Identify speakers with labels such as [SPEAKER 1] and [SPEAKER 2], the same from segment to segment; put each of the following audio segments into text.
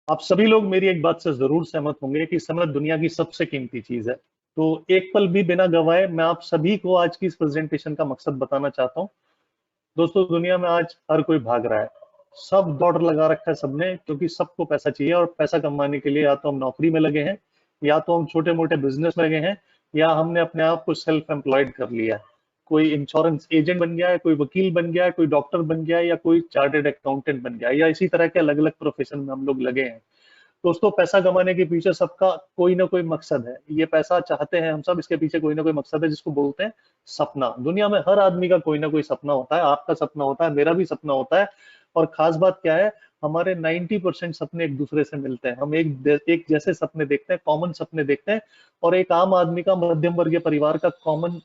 [SPEAKER 1] आप सभी लोग मेरी एक बात से जरूर सहमत होंगे कि समय दुनिया की सबसे कीमती चीज है। तो एक पल भी बिना गवाए मैं आप सभी को आज की इस प्रेजेंटेशन का मकसद बताना चाहता हूँ। दोस्तों, दुनिया में आज हर कोई भाग रहा है। सब दौड़ लगा रखा है सबने, क्योंकि सबको पैसा चाहिए और पैसा कमाने के लिए या तो हम नौकरी में लगे हैं, या तो हम छोटे मोटे बिजनेस में लगे हैं, या हमने अपने आप को सेल्फ एम्प्लॉयड कर लिया है। कोई इंश्योरेंस एजेंट बन गया है, कोई वकील बन गया है, कोई डॉक्टर बन गया है, या कोई चार्टेड अकाउंटेंट बन गया है, या इसी तरह के अलग अलग प्रोफेशन में हम लोग लगे हैं। दोस्तों, पैसा कमाने के पीछे सबका कोई ना कोई मकसद है। ये पैसा चाहते हैं हम सब, इसके पीछे कोई ना कोई मकसद है जिसको बोलते हैं सपना। दुनिया में हर आदमी का कोई ना कोई सपना होता है। आपका सपना होता है, मेरा भी सपना होता है। और खास बात क्या है, हमारे 90% सपने एक दूसरे से मिलते हैं। हम एक जैसे सपने देखते हैं, कॉमन सपने देखते हैं। और एक आम आदमी का, मध्यम वर्गीय परिवार का कॉमन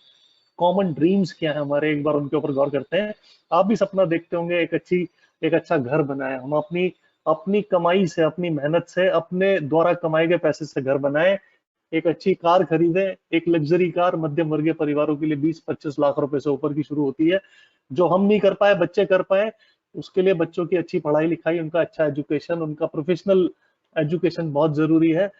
[SPEAKER 1] कॉमन ड्रीम्स क्या है हमारे, एक बार उनके ऊपर गौर करते हैं। आप भी सपना देखते होंगे एक अच्छा घर बनाए, हम अपनी अपनी कमाई से, अपनी मेहनत से, अपने द्वारा कमाए गए पैसे से घर बनाए, एक अच्छी कार खरीदे। एक लग्जरी कार मध्यम वर्गीय परिवारों के लिए 20-25 लाख रुपए से ऊपर की शुरू होती है। जो हम नहीं कर पाए, बच्चे कर पाए, उसके लिए बच्चों की अच्छी पढ़ाई लिखाई, उनका अच्छा एजुकेशन, उनका प्रोफेशनल एजुकेशन बहुत जरूरी है।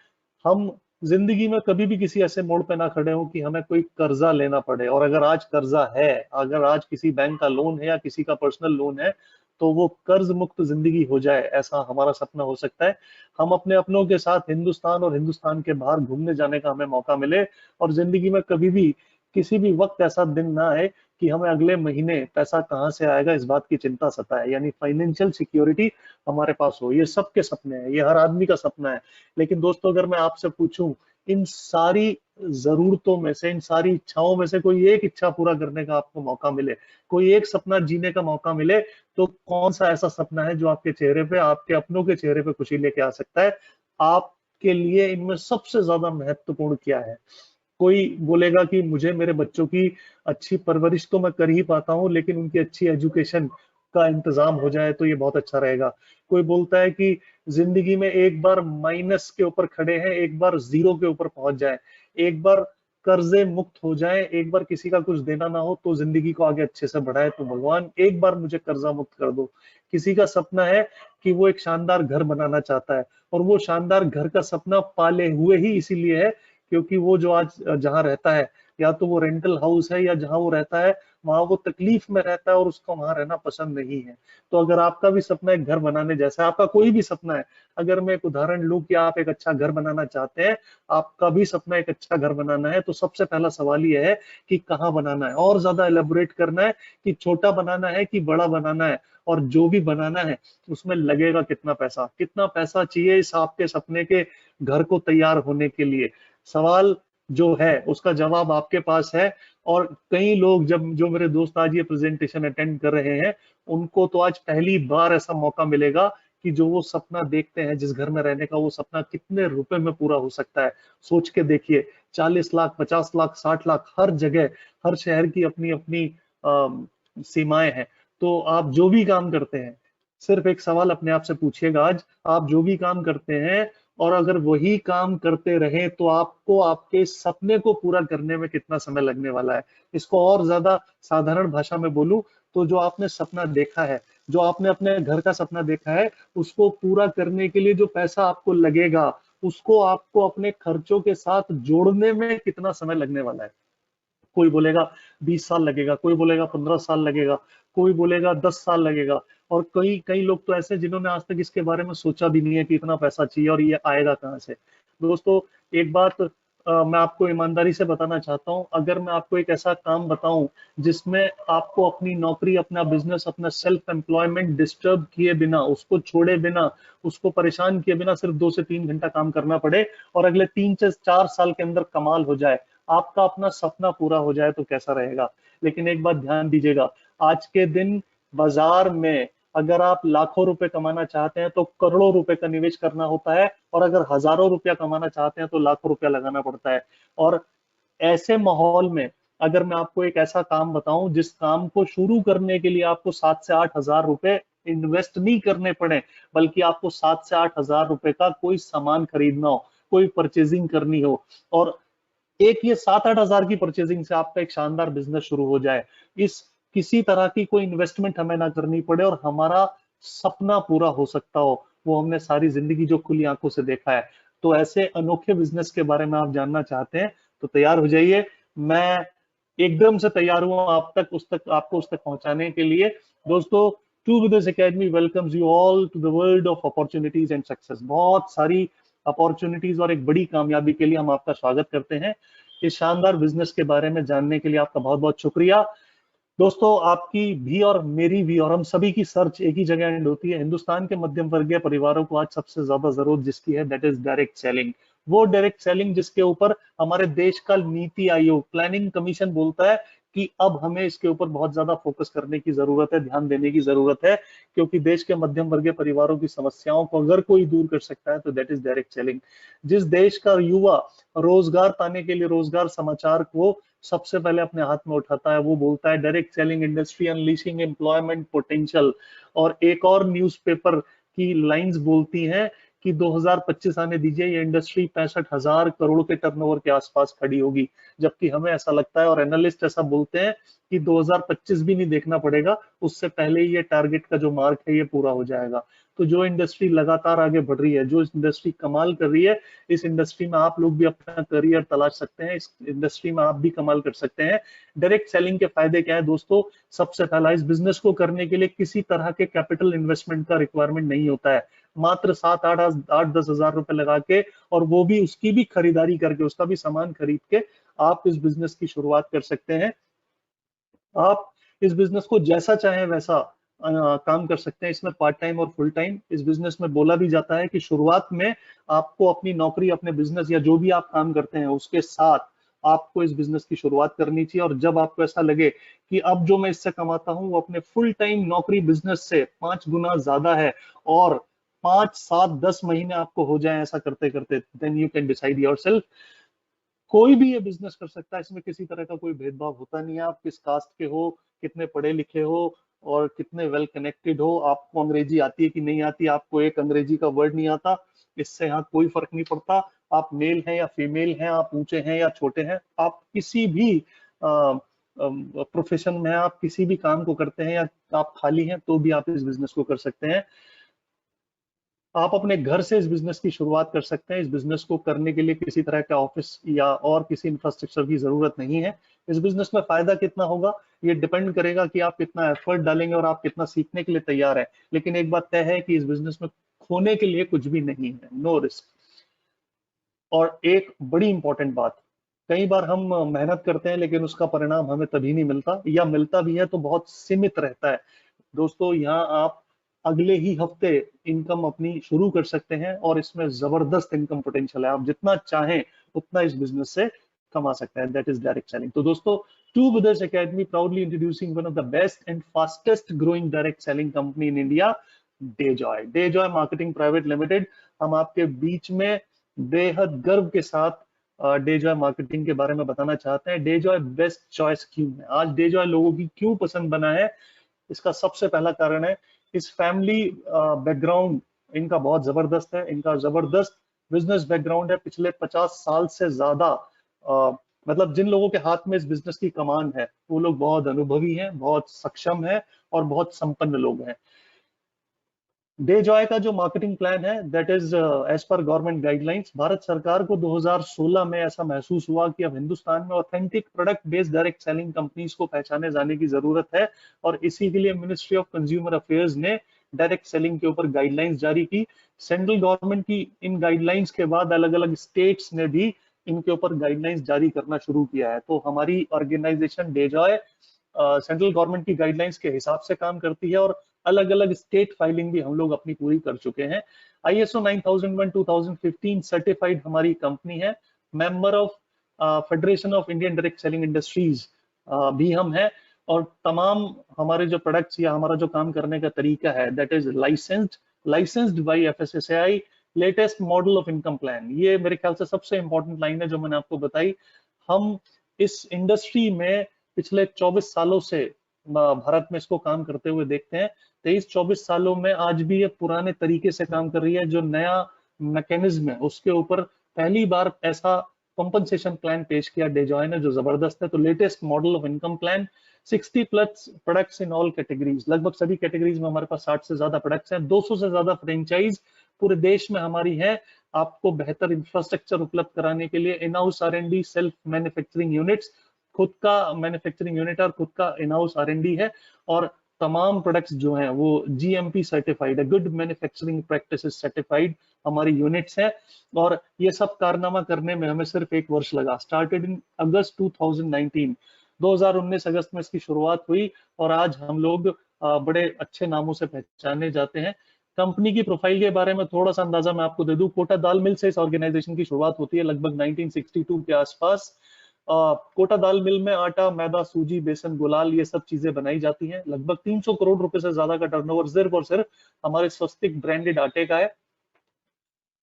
[SPEAKER 1] हम जिंदगी में कभी भी किसी ऐसे मोड़ पे ना खड़े हो कि हमें कोई कर्जा लेना पड़े। और अगर आज कर्जा है, अगर आज किसी बैंक का लोन है या किसी का पर्सनल लोन है, तो वो कर्ज मुक्त जिंदगी हो जाए, ऐसा हमारा सपना हो सकता है। हम अपने अपनों के साथ हिंदुस्तान और हिंदुस्तान के बाहर घूमने जाने का हमें मौका मिले, और जिंदगी में कभी भी किसी भी वक्त ऐसा दिन ना आए कि हमें अगले महीने पैसा कहाँ से आएगा इस बात की चिंता सताए। यानी फाइनेंशियल सिक्योरिटी हमारे पास हो। ये सबके सपने हैं, ये हर आदमी का सपना है। लेकिन दोस्तों, अगर मैं आपसे पूछूं, इन सारी जरूरतों में से, इन सारी इच्छाओं में से कोई एक इच्छा पूरा करने का आपको मौका मिले, कोई एक सपना जीने का मौका मिले, तो कौन सा ऐसा सपना है जो आपके चेहरे पे, आपके अपनों के चेहरे पे खुशी लेके आ सकता है? आपके लिए इनमें सबसे ज्यादा महत्वपूर्ण क्या है? कोई बोलेगा कि मुझे मेरे बच्चों की अच्छी परवरिश तो मैं कर ही पाता हूँ, लेकिन उनकी अच्छी एजुकेशन का इंतजाम हो जाए तो ये बहुत अच्छा रहेगा। कोई बोलता है कि जिंदगी में एक बार माइनस के ऊपर खड़े हैं, एक बार जीरो के ऊपर पहुंच जाए, एक बार कर्जे मुक्त हो जाए, एक बार किसी का कुछ देना ना हो तो जिंदगी को आगे अच्छे से बढ़ाए, तो भगवान एक बार मुझे कर्जा मुक्त कर दो। किसी का सपना है कि वो एक शानदार घर बनाना चाहता है, और वो शानदार घर का सपना पाले हुए ही इसीलिए है क्योंकि वो जो आज जहाँ रहता है, या तो वो रेंटल हाउस है, या जहाँ वो रहता है वहां वो तकलीफ में रहता है और उसको वहां रहना पसंद नहीं है। तो अगर आपका भी सपना एक घर बनाने जैसा है, आपका कोई भी सपना है, अगर मैं एक उदाहरण लूं कि आप एक अच्छा घर बनाना चाहते हैं, आपका भी सपना एक अच्छा घर बनाना है, तो सबसे पहला सवाल ये है कि कहाँ बनाना है। और ज्यादा एलेबोरेट करना है कि छोटा बनाना है कि बड़ा बनाना है, और जो भी बनाना है उसमें लगेगा कितना पैसा, कितना पैसा चाहिए इस आपके सपने के घर को तैयार होने के लिए। सवाल जो है उसका जवाब आपके पास है। और कई लोग, जब जो मेरे दोस्त आज ये प्रेजेंटेशन अटेंड कर रहे हैं, उनको तो आज पहली बार ऐसा मौका मिलेगा कि जो वो सपना देखते हैं जिस घर में रहने का, वो सपना कितने रुपए में पूरा हो सकता है। सोच के देखिए, 40 लाख, 50 लाख, 60 लाख, हर जगह, हर शहर की अपनी अपनी सीमाएं हैं। तो आप जो भी काम करते हैं, सिर्फ एक सवाल अपने आप से पूछिएगा आज, आप जो भी काम करते हैं, और अगर वही काम करते रहे, तो आपको आपके सपने को पूरा करने में कितना समय लगने वाला है। इसको और ज्यादा साधारण भाषा में बोलूं, तो जो आपने सपना देखा है, जो आपने अपने घर का सपना देखा है, उसको पूरा करने के लिए जो पैसा आपको लगेगा, उसको आपको अपने खर्चों के साथ जोड़ने में कितना समय लगने वाला है। कोई बोलेगा 20 साल लगेगा, कोई बोलेगा 15 साल लगेगा, कोई बोलेगा 10 साल लगेगा। और कई कई लोग तो ऐसे जिन्होंने आज तक इसके बारे में सोचा भी नहीं है कि इतना पैसा चाहिए और ये आएगा कहाँ से। दोस्तों, एक बात मैं आपको ईमानदारी से बताना चाहता हूँ, अगर मैं आपको एक ऐसा काम बताऊं जिसमें आपको अपनी नौकरी, अपना बिजनेस, अपना सेल्फ एम्प्लॉयमेंट डिस्टर्ब किए बिना, उसको छोड़े बिना, उसको परेशान किए बिना सिर्फ 2 से 3 घंटा काम करना पड़े, और अगले 3 से 4 साल के अंदर कमाल हो जाए, आपका अपना सपना पूरा हो जाए, तो कैसा रहेगा। लेकिन एक बात ध्यान दीजिएगा, आज के दिन बाजार में अगर आप लाखों रुपए कमाना चाहते हैं तो करोड़ों रुपए का निवेश करना होता है, और अगर हजारों रुपया कमाना चाहते हैं तो लाखों रुपया लगाना पड़ता है। और ऐसे माहौल में अगर मैं आपको एक ऐसा काम बताऊं जिस काम को शुरू करने के लिए आपको 7 से 8 हजार रुपए इन्वेस्ट नहीं करने पड़े, बल्कि आपको 7 से 8 हजार रुपए का कोई सामान खरीदना हो, कोई परचेजिंग करनी हो, और एक ये 7-8 हजार की परचेजिंग से आपका एक शानदार बिजनेस शुरू हो जाए, इस किसी तरह की कोई इन्वेस्टमेंट हमें ना करनी पड़े, और हमारा सपना पूरा हो सकता हो, वो हमने सारी जिंदगी जो खुली आंखों से देखा है। तो ऐसे अनोखे बिजनेस के बारे में आप जानना चाहते हैं तो तैयार हो जाइए। मैं एकदम से तैयार हूं आपको उस तक पहुंचाने के लिए। दोस्तों, टू विदेश academy welcomes you all to the world of opportunities and success. बहुत सारी अपॉर्चुनिटीज और एक बड़ी कामयाबी के लिए हम आपका स्वागत करते हैं। इस शानदार बिजनेस के बारे में जानने के लिए आपका बहुत बहुत शुक्रिया। दोस्तों, आपकी भी और मेरी भी और हम सभी की सर्च एक ही जगह एंड होती है। हिंदुस्तान के मध्यम वर्गीय परिवारों को आज सबसे ज्यादा जरूरत जिसकी है, दैट इज डायरेक्ट सेलिंग। वो डायरेक्ट सेलिंग जिसके ऊपर हमारे देश का नीति आयोग, प्लानिंग कमीशन बोलता है कि अब हमें इसके ऊपर बहुत ज्यादा फोकस करने की जरूरत है, ध्यान देने की जरूरत है, क्योंकि देश के मध्यम वर्गीय परिवारों की समस्याओं को अगर कोई दूर कर सकता है तो दैट इज डायरेक्ट सेलिंग। जिस देश का युवा रोजगार पाने के लिए रोजगार समाचार को सबसे पहले अपने हाथ में उठाता है, वो बोलता है direct selling industry unleashing employment potential. और एक और न्यूज़पेपर की लाइंस बोलती हैं कि 2025 आने दीजिए, ये इंडस्ट्री 65,000 करोड़ के टर्नओवर के आसपास खड़ी होगी। जबकि हमें ऐसा लगता है और एनालिस्ट ऐसा बोलते हैं कि 2025 भी नहीं देखना पड़ेगा, उससे पहले ही ये टारगेट का जो मार्क है ये पूरा हो जाएगा। तो जो इंडस्ट्री लगातार आगे बढ़ रही है, जो इंडस्ट्री कमाल कर रही है, इस इंडस्ट्री में आप लोग भी अपना करियर तलाश सकते हैं, इस इंडस्ट्री में आप भी कमाल कर सकते हैं। डायरेक्ट सेलिंग के फायदे क्या है दोस्तों? सबसे पहला, इस बिजनेस को करने के लिए किसी तरह के कैपिटल इन्वेस्टमेंट का रिक्वायरमेंट नहीं होता है। मात्र 7-8-10 हजार रुपए लगा के, और वो भी उसकी भी खरीदारी करके, उसका भी सामान खरीद के आप इस बिजनेस की शुरुआत कर सकते हैं। आप इस बिजनेस को जैसा चाहे वैसा काम कर सकते हैं, इसमें पार्ट टाइम और फुल टाइम। इस बिजनेस में बोला भी जाता है कि शुरुआत में आपको अपनी नौकरी, अपने बिजनेस या जो भी आप काम करते हैं उसके साथ आपको इस बिजनेस की शुरुआत करनी चाहिए। और जब आपको ऐसा लगे कि अब जो मैं इससे कमाता हूं वो अपने फुल टाइम नौकरी बिजनेस से 5 गुना ज्यादा है, और 5-7-10 महीने आपको हो जाए ऐसा करते करते, then you can decide yourself. कोई भी ये बिजनेस कर सकता है, इसमें किसी तरह का कोई भेदभाव होता नहीं है। आप किस कास्ट के हो, कितने पढ़े लिखे हो और कितने वेल कनेक्टेड हो, आपको अंग्रेजी आती है कि नहीं आती, आपको एक अंग्रेजी का वर्ड नहीं आता, इससे यहाँ कोई फर्क नहीं पड़ता। आप मेल हैं या फीमेल हैं, आप ऊंचे हैं या छोटे हैं, आप किसी भी प्रोफेशन में, आप किसी भी काम को करते हैं या आप खाली हैं, तो भी आप इस बिजनेस को कर सकते हैं। आप अपने घर से इस बिजनेस की शुरुआत कर सकते हैं। इस बिजनेस को करने के लिए किसी तरह का ऑफिस या और किसी इंफ्रास्ट्रक्चर की जरूरत नहीं है। इस बिजनेस में फायदा कितना होगा ये डिपेंड करेगा कि आप कितना एफर्ट डालेंगे और आप कितना सीखने के लिए तैयार हैं। लेकिन एक बात तय है कि इस बिजनेस में खोने के लिए कुछ भी नहीं है, नो रिस्क। और एक बड़ी इंपॉर्टेंट बात, कई बार हम मेहनत करते हैं लेकिन उसका परिणाम हमें तभी नहीं मिलता, या मिलता भी है तो बहुत सीमित रहता है। दोस्तों, यहाँ आप अगले ही हफ्ते इनकम अपनी शुरू कर सकते हैं, और इसमें जबरदस्त इनकम पोटेंशियल है। आप जितना चाहें उतना इस बिजनेस से कमा सकते हैं, दैट इज डायरेक्ट सेलिंग। तो दोस्तों, टू विदर्स academy proudly introducing one of the best and fastest growing direct selling company in India, DeJoy marketing private limited. हम आपके बीच में बेहद गर्व के साथ डे जॉय मार्केटिंग के बारे में बताना चाहते हैं। डे जॉय बेस्ट चॉइस क्यों है, आज डे जॉय लोगों की क्यों पसंद बना है, इसका सबसे पहला कारण है इस फैमिली बैकग्राउंड इनका बहुत जबरदस्त है। इनका जबरदस्त बिजनेस बैकग्राउंड है, पिछले 50 साल से ज्यादा। मतलब जिन लोगों के हाथ में इस बिजनेस की कमान है वो लोग बहुत अनुभवी हैं, बहुत सक्षम हैं और बहुत संपन्न लोग हैं। डे जॉय का जो मार्केटिंग प्लान है, that is as per government guidelines. भारत सरकार को 2016 में ऐसा महसूस हुआ कि अब हिंदुस्तान में authentic product based direct selling companies को पहचाने जाने की जरूरत है, और इसी के लिए मिनिस्ट्री ऑफ कंज्यूमर अफेयर्स ने डायरेक्ट सेलिंग के ऊपर गाइडलाइंस जारी की। सेंट्रल गवर्नमेंट की इन गाइडलाइंस के बाद अलग अलग स्टेट्स ने भी इनके ऊपर गाइडलाइंस जारी करना शुरू किया है। तो हमारी organisation DeJoy central government की गाइडलाइंस के हिसाब से काम करती है, और अलग अलग स्टेट फाइलिंग भी हम लोग अपनी पूरी कर चुके हैं। ISO 9001 2015 सर्टिफाइड हमारी कंपनी है। Member of federation of Indian direct selling industries भी हम हैं। और तमाम हमारे जो प्रोडक्ट्स या हमारा जो काम करने का तरीका है, that is licensed by FSSAI, latest model of income plan. ये मेरे ख्याल से सबसे इंपॉर्टेंट लाइन है जो मैंने आपको बताई। हम इस इंडस्ट्री में पिछले 24 सालों से भारत में इसको काम करते हुए देखते हैं। 23-24 सालों में आज भी ये पुराने तरीके से काम कर रही है। जो नया मैकेनिज्म है उसके ऊपर पहली बार ऐसा कॉम्पनसेशन प्लान पेश किया डेजॉय ने, जो जबरदस्त है। तो latest model of income plan, 60 plus products in all categories, लगभग सभी कैटेगरीज में हमारे पास 60 से ज्यादा प्रोडक्ट्स हैं, 200 से ज्यादा फ्रेंचाइज पूरे देश में हमारी है। आपको बेहतर इंफ्रास्ट्रक्चर उपलब्ध कराने के लिए in house R&D, self manufacturing units, खुद का मैन्युफैक्चरिंग यूनिट और खुद का इन हाउस R&D है, और तमाम प्रोडक्ट्स जो हैं वो GMP सर्टिफाइड है, गुड मैन्युफैक्चरिंग प्रैक्टिसेस सर्टिफाइड हमारी यूनिट्स हैं। और ये सब कारनामा करने में हमें सिर्फ 1 वर्ष लगा। स्टार्टेड इन अगस्त 2019, 2019 अगस्त में इसकी शुरुआत हुई, और आज हम लोग बड़े अच्छे नामों से पहचाने जाते हैं। कंपनी की प्रोफाइल के बारे में थोड़ा सा अंदाजा मैं आपको दे दूं। कोटा दाल मिल से इस ऑर्गेनाइजेशन की शुरुआत होती है लगभग 1962 के आसपास। कोटा दाल मिल में आटा, मैदा, सूजी, बेसन, गुलाल, ये सब चीजें बनाई जाती हैं। लगभग 300 करोड़ रुपए से ज्यादा का टर्नओवर सिर्फ और सिर्फ हमारे स्वस्तिक ब्रांडेड आटे का है।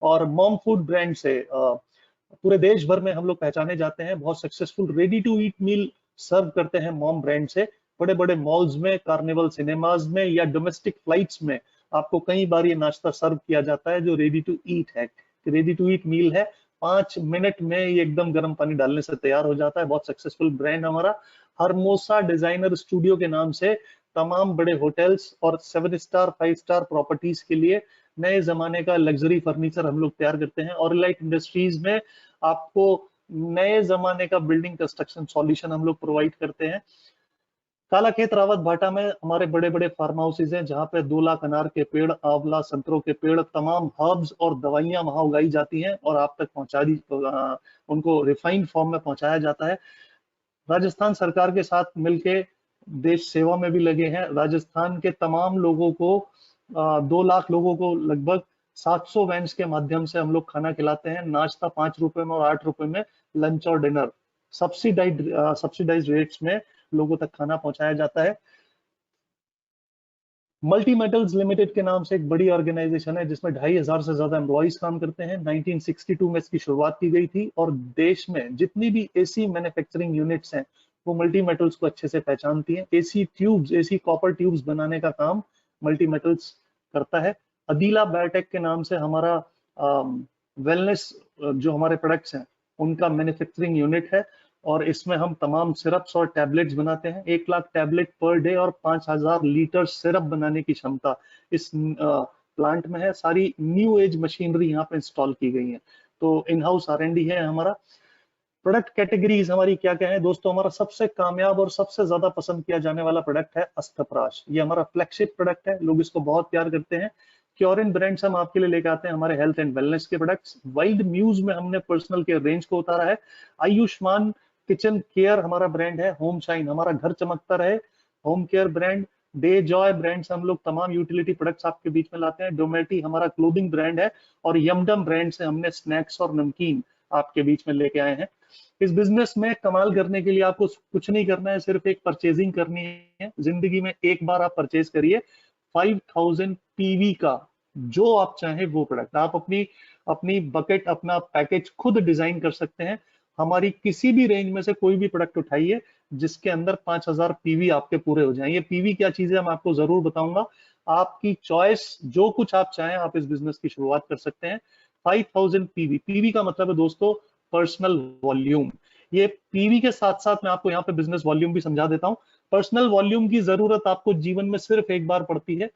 [SPEAKER 1] और मॉम फूड ब्रांड से पूरे देश भर में हम लोग पहचाने जाते हैं। बहुत सक्सेसफुल रेडी टू ईट मील सर्व करते हैं मॉम ब्रांड से। बड़े बड़े मॉल्स में, कार्निवल सिनेमाज में या डोमेस्टिक फ्लाइट्स में आपको कई बार ये नाश्ता सर्व किया जाता है जो रेडी टू ईट है। रेडी टू ईट मील है, 5 मिनट में ये एकदम गर्म पानी डालने से तैयार हो जाता है। बहुत सक्सेसफुल ब्रांड हमारा। हरमोसा डिजाइनर स्टूडियो के नाम से तमाम बड़े होटल्स और 7 स्टार 5 स्टार प्रॉपर्टीज के लिए नए जमाने का लग्जरी फर्नीचर हम लोग तैयार करते हैं। ऑरलाइट इंडस्ट्रीज में आपको नए जमाने का बिल्डिंग कंस्ट्रक्शन सॉल्यूशन हम लोग प्रोवाइड करते हैं। कालाखेत रावत भाटा में हमारे बड़े बड़े फार्म हाउसेज हैं जहां पे 2 लाख अनार के पेड़, आंवला, संतरों के पेड़, तमाम हर्ब्स और दवाइयां वहां उगाई जाती हैं और आप तक उनको रिफाइंड फॉर्म में पहुंचाया जाता है। राजस्थान सरकार के साथ मिलके देश सेवा में भी लगे हैं। राजस्थान के तमाम लोगों को 2 लाख लोगों को लगभग 700 वैन्स के माध्यम से हम लोग खाना खिलाते हैं। नाश्ता 5 रुपए में और 8 रुपए में लंच और डिनर सब्सिडाइज रेट्स में लोगों तक खाना पहुंचाया जाता है। मल्टी मेटल्स लिमिटेड के नाम से एक बड़ी ऑर्गेनाइजेशन है जिसमें 2500 से ज्यादा एम्प्लॉइज काम करते हैं। 1962 में इसकी शुरुआत की गई थी और देश में जितनी भी एसी मैन्युफैक्चरिंग यूनिट्स हैं वो मल्टी मेटल्स को अच्छे से पहचानती हैं। AC tubes, AC copper tubes बनाने का काम मल्टी मेटल्स करता है। अदीला बायोटेक के नाम से हमारा वेलनेस जो हमारे प्रोडक्ट्स हैं उनका मैन्युफैक्चरिंग यूनिट है और इसमें हम तमाम सिरप्स और टैबलेट्स बनाते हैं। 1 लाख टैबलेट पर डे और 5000 लीटर सिरप बनाने की क्षमता इस प्लांट में है। सारी न्यू एज मशीनरी यहाँ पे इंस्टॉल की गई है। तो इन हाउस R&D है हमारा। प्रोडक्ट कैटेगरीज हमारी क्या क्या है दोस्तों? हमारा सबसे कामयाब और सबसे ज्यादा पसंद किया जाने वाला प्रोडक्ट है अस्थापराश। ये हमारा फ्लैगशिप प्रोडक्ट है, लोग इसको बहुत प्यार करते हैं। क्योरिन ब्रांड से हम आपके लिए लेकर आते हैं हमारे हेल्थ एंड वेलनेस के प्रोडक्ट्स। वाइल्ड म्यूज में हमने पर्सनल केयर रेंज को उतारा है। आयुष्मान किचन केयर हमारा ब्रांड है। होम शाइन हमारा घर चमकता रहे home care brand. Day Joy brand से हम लोग तमाम यूटिलिटी प्रोडक्ट्स आपके बीच में लाते हैं। डोमेटी हमारा क्लोथिंग ब्रांड है और यमडम ब्रांड से हमने स्नैक्स और नमकीन आपके बीच में लेके आए हैं। इस बिजनेस में कमाल करने के लिए आपको कुछ नहीं करना है, सिर्फ एक परचेजिंग करनी है। जिंदगी में एक बार आप परचेज करिए 5000 PV का जो आप चाहें वो प्रोडक्ट। आप अपनी बकेट, अपना पैकेज खुद डिजाइन कर सकते हैं। हमारी किसी भी रेंज में से कोई भी प्रोडक्ट उठाइए जिसके अंदर 5000 PV आपके पूरे हो जाएं। ये PV क्या चीज है मैं आपको जरूर बताऊंगा। आपकी चॉइस, जो कुछ आप चाहें आप इस बिजनेस की शुरुआत कर सकते हैं। 5000 PV, PV का मतलब है दोस्तों पर्सनल वॉल्यूम। ये PV के साथ साथ मैं आपको यहाँ पे बिजनेस वॉल्यूम भी समझा देता हूँ। पर्सनल वॉल्यूम की जरूरत आपको जीवन में सिर्फ एक बार पड़ती है।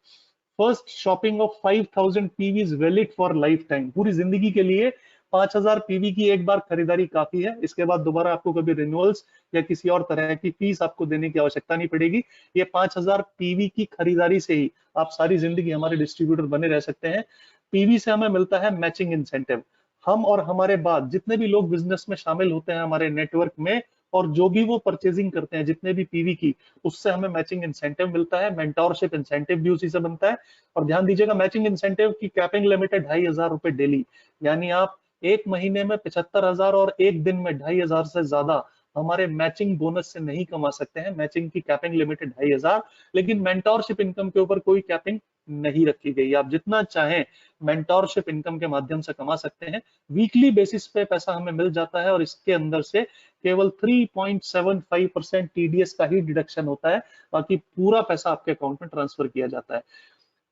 [SPEAKER 1] First shopping of 5000 PV is valid for life time. पूरी जिंदगी के लिए 5000 PV की एक बार खरीदारी काफी है। इसके बाद दोबारा आपको कभी रिन्यूअल्स या किसी और तरह की फीस आपको देने की आवश्यकता नहीं पड़ेगी। ये 5000 PV की खरीदारी से ही आप सारी जिंदगी हमारे डिस्ट्रीब्यूटर बने रह सकते हैं। PV से हमें मिलता है मैचिंग इंसेंटिव। हम और हमारे बाद जितने भी लोग बिजनेस में शामिल होते हैं हमारे नेटवर्क में और जो भी वो परचेजिंग करते हैं जितने भी PV की, उससे हमें मैचिंग इंसेंटिव मिलता है। मेंटोरशिप इंसेंटिव भी उसी से बनता है। और ध्यान दीजिएगा मैचिंग इंसेंटिव की कैपिंग लिमिट है 2500 रुपए डेली। यानी आप एक महीने में 75,000 और एक दिन में 2500 से ज्यादा हमारे मैचिंग बोनस से नहीं कमा सकते हैं। मैचिंग की कैपिंग लिमिट है 2500, लेकिन मेंटोरशिप इनकम के ऊपर कोई कैपिंग नहीं रखी गई। आप जितना चाहें मेंटोरशिप इनकम के माध्यम से कमा सकते हैं। वीकली बेसिस पे पैसा हमें मिल जाता है और इसके अंदर से केवल 3.75% TDS का ही डिडक्शन होता है। बाकी पूरा पैसा आपके अकाउंट में ट्रांसफर किया जाता है।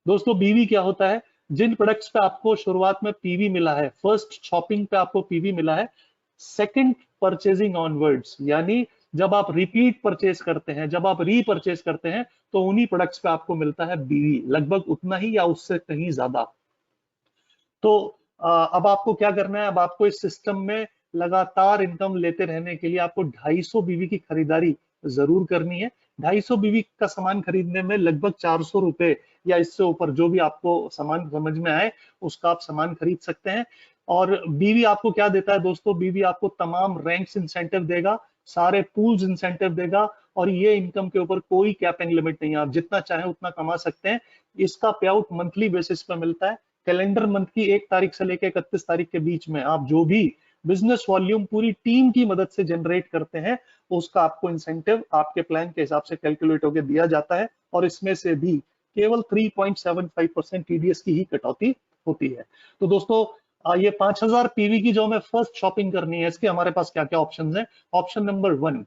[SPEAKER 1] दोस्तों PV क्या होता है? जिन प्रोडक्ट्स पे आपको शुरुआत में PV मिला है, फर्स्ट शॉपिंग पे आपको PV मिला है, सेकंड परचेजिंग ऑनवर्ड्स, यानी जब आप रिपीट परचेज करते हैं, जब आप रीपरचेज करते हैं, तो उन्हीं प्रोडक्ट्स पे आपको मिलता है बीवी, लगभग उतना ही या उससे कहीं ज्यादा। तो अब आपको क्या करना है, अब आपको इस सिस्टम में लगातार इनकम लेते रहने के लिए आपको 250 बीवी की खरीदारी जरूर करनी है। 250 बीवी का सामान खरीदने में लगभग 400 रुपए या इससे ऊपर जो भी आपको सामान समझ में आए उसका आप सामान खरीद सकते हैं। और बीवी आपको क्या देता है दोस्तों, बीवी आपको तमाम रैंक्स इंसेंटिव देगा, सारे पूल्स इंसेंटिव देगा, और ये इनकम के ऊपर कोई कैपिंग लिमिट नहीं है, आप जितना चाहें उतना कमा सकते हैं। इसका पे आउट मंथली बेसिस पे मिलता है। कैलेंडर मंथ की 1 तारीख से लेकर 31 तारीख के बीच में आप जो भी बिजनेस वॉल्यूम पूरी टीम की मदद से जनरेट करते हैं, उसका आपको इंसेंटिव आपके प्लान के हिसाब से कैलकुलेट होकर दिया जाता है, और इसमें से भी केवल 3.75% टीडीएस की ही कटौती होती है। तो दोस्तों ये 5000 पीवी की जो हमें फर्स्ट शॉपिंग करनी है, इसके हमारे पास क्या क्या ऑप्शन है। ऑप्शन नंबर 1,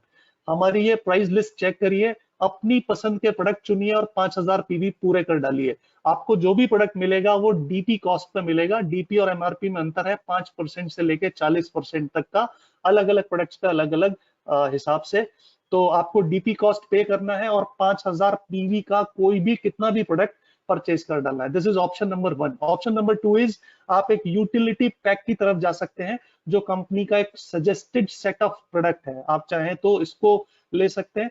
[SPEAKER 1] हमारी ये प्राइस लिस्ट चेक करिए, अपनी पसंद के प्रोडक्ट चुनिए और 5000 पीवी पूरे कर डालिए। आपको जो भी प्रोडक्ट मिलेगा वो डीपी कॉस्ट पे मिलेगा। डीपी और एमआरपी में अंतर है 5% से लेके 40% तक का, अलग अलग प्रोडक्ट्स पे अलग अलग हिसाब से। तो आपको डीपी कॉस्ट पे करना है और 5000 पीवी का कोई भी कितना भी प्रोडक्ट परचेज कर डालना है। This is option number 1। Option number 2 is आप एक यूटिलिटी पैक की तरफ जा सकते हैं, जो कंपनी का एक सजेस्टेड सेट ऑफ प्रोडक्ट है, आप चाहें तो इसको ले सकते हैं।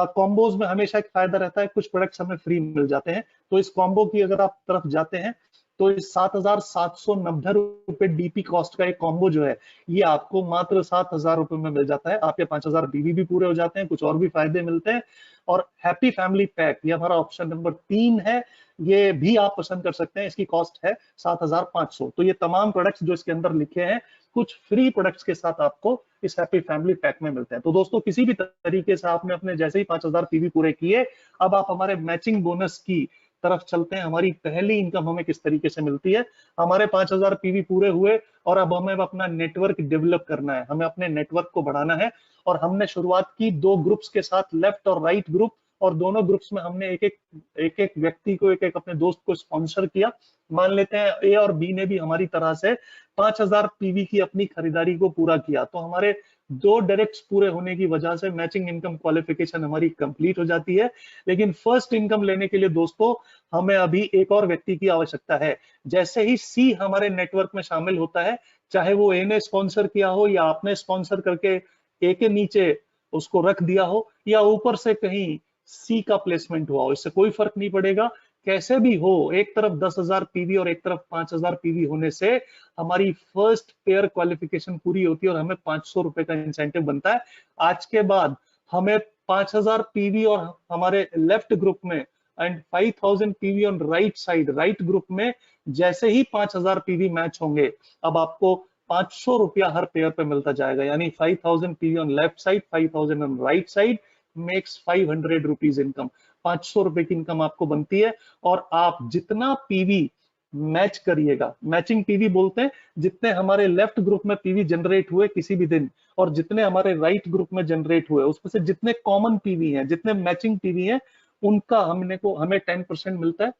[SPEAKER 1] कॉम्बोज में हमेशा एक फायदा रहता है, कुछ प्रोडक्ट्स हमें फ्री मिल जाते हैं, तो इस कॉम्बो की अगर आप तरफ जाते हैं तो इस 7,790 रुपए डीपी कॉस्ट का एक कॉम्बो जो है, ये आपको मात्र 7,000 रुपए में मिल जाता है। आपके 5,000 बीवी भी पूरे हो जाते हैं, कुछ और भी फायदे मिलते हैं। और हैप्पी फैमिली पैक, ये हमारा ऑप्शन नंबर 3 है, ये भी आप पसंद कर सकते हैं। इसकी कॉस्ट है 7,500। तो ये तमाम प्रोडक्ट्स जो इसके अंदर लिखे हैं, कुछ फ्री प्रोडक्ट्स के साथ आपको इस हैप्पी फैमिली पैक में मिलते हैं। तो दोस्तों किसी भी तरीके से आपने अपने जैसे ही 5,000 पीवी पूरे किए, अब आप हमारे मैचिंग बोनस की तरफ चलते हैं। हमारी पहली इनकम हमें किस तरीके से मिलती है। हमारे 5,000 पीवी पूरे हुए और अब हमें अपना नेटवर्क डेवलप करना है, हमें अपने नेटवर्क को बढ़ाना है। और हमने शुरुआत की 2 ग्रुप्स के साथ, लेफ्ट और राइट ग्रुप, और दोनों ग्रुप्स में हमने एक व्यक्ति को, एक अपने दोस्त को स्पॉन्सर किया। मान लेते हैं ए और बी ने भी हमारी तरह से 5,000 पीवी की अपनी खरीदारी को पूरा किया, तो हमारे 2 डायरेक्ट्स पूरे होने की वजह से मैचिंग इनकम क्वालिफिकेशन हमारी कंप्लीट हो जाती है। लेकिन फर्स्ट इनकम लेने के लिए दोस्तों हमें अभी एक और व्यक्ति की आवश्यकता है। जैसे ही सी हमारे नेटवर्क में शामिल होता है, चाहे वो ए ने स्पॉन्सर किया हो या आपने स्पॉन्सर करके ए के नीचे उसको रख दिया हो, या ऊपर से कहीं सी का प्लेसमेंट हुआ हो, इससे कोई फर्क नहीं पड़ेगा। कैसे भी हो, एक तरफ 10,000 पीवी और एक तरफ 5,000 पीवी होने से हमारी फर्स्ट पेयर क्वालिफिकेशन पूरी होती है और हमें 500 रुपए का इंसेंटिव बनता है। आज के बाद हमें 5,000 पीवी और हमारे लेफ्ट ग्रुप में and 5,000 PV on right side, right group में, जैसे ही 5,000 पीवी मैच होंगे, अब आपको 500 रुपया हर पेयर पे मिलता जाएगा। यानी 5,000 PV on left side, 5,000 on right side makes 500 rupees income. 500 रुपए की इनकम आपको बनती है। और आप जितना पीवी मैच करिएगा, मैचिंग पीवी बोलते हैं, जितने हमारे लेफ्ट ग्रुप में पीवी जनरेट हुए किसी भी दिन और जितने हमारे राइट ग्रुप में जनरेट हुए, उसमें से जितने कॉमन पीवी हैं, जितने मैचिंग पीवी हैं, उनका हमें 10% मिलता है।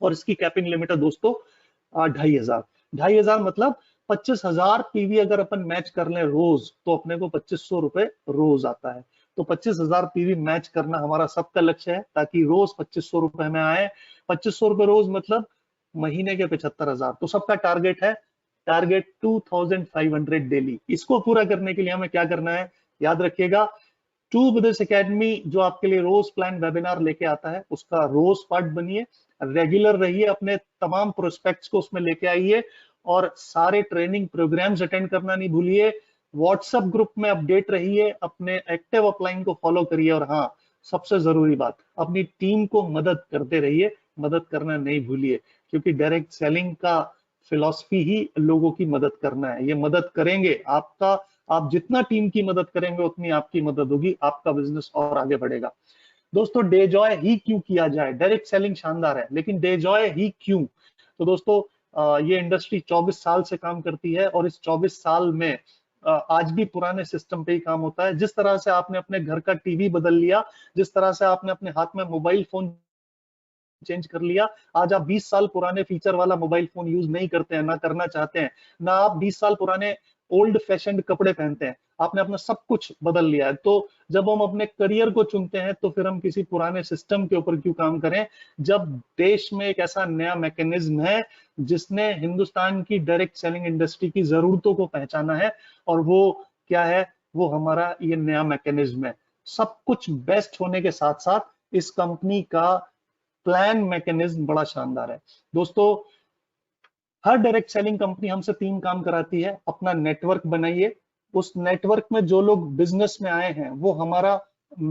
[SPEAKER 1] और इसकी कैपिंग लिमिट है दोस्तों 2,500। 2,500 मतलब 25,000 पीवी अगर अपन मैच कर लें रोज, तो अपने को 2,500 रुपए रोज आता है। तो 25,000 पीवी मैच करना हमारा सबका लक्ष्य है, ताकि रोज 2,500 रुपए में आए। 2,500 रुपए रोज मतलब महीने के 75,000। तो सबका टारगेट है, टारगेट 2,500 डेली। इसको पूरा करने के लिए हमें क्या करना है, याद रखिएगा, टू बिजनेस एकेडमी जो आपके लिए रोज प्लान वेबिनार लेके आता है, उसका रोज पार्ट बनिए, रेगुलर रहिए, अपने तमाम प्रोस्पेक्ट्स को उसमें लेके आइए और सारे ट्रेनिंग प्रोग्राम्स अटेंड करना नहीं भूलिए। व्हाट्सएप ग्रुप में अपडेट रहिए, अपने एक्टिव अपलाइन को फॉलो करिए, और हाँ, सबसे जरूरी बात, अपनी टीम को मदद करते रहिए, मदद करना नहीं भूलिए, क्योंकि डायरेक्ट सेलिंग का फिलॉसफी ही लोगों की मदद करना है। ये मदद करेंगे आपका, आप जितना टीम की मदद करेंगे उतनी आपकी मदद होगी, आपका बिजनेस और आगे बढ़ेगा। दोस्तों डे जॉय ही क्यों किया जाए, डायरेक्ट सेलिंग शानदार है, लेकिन डे जॉय ही क्यों। तो दोस्तों ये इंडस्ट्री 24 साल से काम करती है और इस 24 साल में आज भी पुराने सिस्टम पे ही काम होता है। जिस तरह से आपने अपने घर का टीवी बदल लिया, जिस तरह से आपने अपने हाथ में मोबाइल फोन चेंज कर लिया, आज आप 20 साल पुराने फीचर वाला मोबाइल फोन यूज नहीं करते हैं, ना करना चाहते हैं, ना आप 20 साल पुराने ओल्ड फैशन कपड़े पहनते हैं, आपने अपना सब कुछ बदल लिया है। तो जब हम अपने करियर को चुनते हैं तो फिर हम किसी पुराने सिस्टम के ऊपर क्यों काम करें, जब देश में एक ऐसा नया मैकेनिज्म है जिसने हिंदुस्तान की डायरेक्ट सेलिंग इंडस्ट्री की जरूरतों को पहचाना है। और वो क्या है, वो हमारा ये नया मैकेनिज्म है। सब कुछ बेस्ट होने के साथ साथ इस कंपनी का प्लान मैकेनिज्म बड़ा शानदार है। दोस्तों, हर डायरेक्ट सेलिंग कंपनी हमसे 3 काम कराती है। अपना नेटवर्क बनाइए, उस नेटवर्क में जो लोग बिजनेस में आए हैं वो हमारा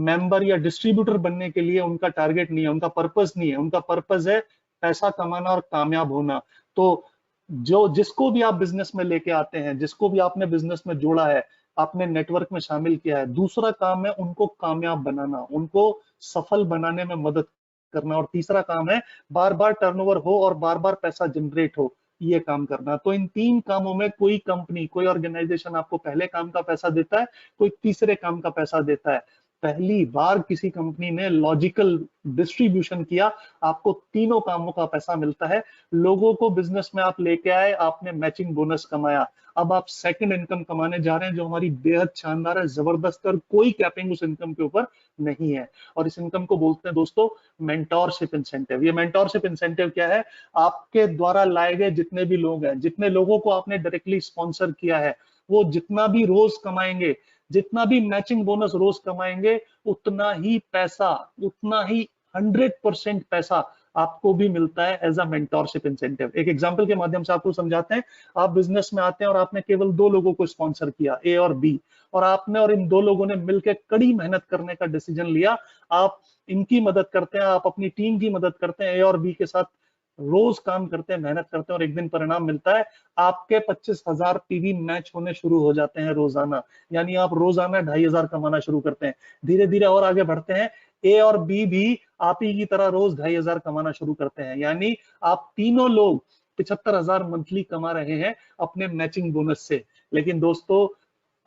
[SPEAKER 1] मेंबर या डिस्ट्रीब्यूटर बनने के लिए उनका टारगेट नहीं है, उनका पर्पस नहीं है, उनका पर्पस है पैसा कमाना और कामयाब होना। तो जो जिसको भी आप बिजनेस में लेके आते हैं, जिसको भी आपने बिजनेस में जोड़ा है, आपने नेटवर्क में शामिल किया है, दूसरा काम है उनको कामयाब बनाना, उनको सफल बनाने में मदद करना, और तीसरा काम है बार बार टर्नओवर हो और बार बार पैसा जनरेट हो, ये काम करना। तो इन 3 कामों में कोई कंपनी, कोई ऑर्गेनाइजेशन आपको पहले काम का पैसा देता है, कोई तीसरे काम का पैसा देता है। पहली बार किसी कंपनी ने लॉजिकल डिस्ट्रीब्यूशन किया, आपको तीनों कामों का पैसा मिलता है। लोगों को बिजनेस में आप लेके आए, आपने मैचिंग बोनस कमाया, अब आप सेकंड इनकम कमाने जा रहे हैं जो हमारी बेहद शानदार है, जबरदस्त, और कोई कैपिंग उस इनकम के ऊपर नहीं है। और इस इनकम को बोलते हैं दोस्तों मेंटोरशिप इंसेंटिव। ये मेंटोरशिप इंसेंटिव क्या है, आपके द्वारा लाए गए जितने भी लोग हैं, जितने लोगों को आपने डायरेक्टली स्पॉन्सर किया है, वो जितना भी रोज कमाएंगे, जितना भी मैचिंग बोनस रोज कमाएंगे, उतना ही पैसा, उतना ही 100% पैसा आपको भी मिलता है एज अ मेंटोरशिप इंसेंटिव। एक एग्जांपल के माध्यम से आपको समझाते हैं। आप बिजनेस में आते हैं और आपने केवल 2 लोगों को स्पॉन्सर किया, ए और बी, और आपने और इन 2 लोगों ने मिलकर कड़ी मेहनत करने का डिसीजन लिया। आप इनकी मदद करते हैं, आप अपनी टीम की मदद करते हैं, ए और बी के साथ रोज काम करते हैं, मेहनत करते हैं, और एक दिन परिणाम मिलता है। आपके 25,000 पीवी मैच होने शुरू हो जाते हैं रोजाना, यानी आप रोजाना 2,500 कमाना शुरू करते हैं। धीरे धीरे और आगे बढ़ते हैं, ए और बी भी आप ही की तरह रोज 2,500 कमाना शुरू करते हैं, यानी आप तीनों लोग 75,000 मंथली कमा रहे हैं अपने मैचिंग बोनस से। लेकिन दोस्तों,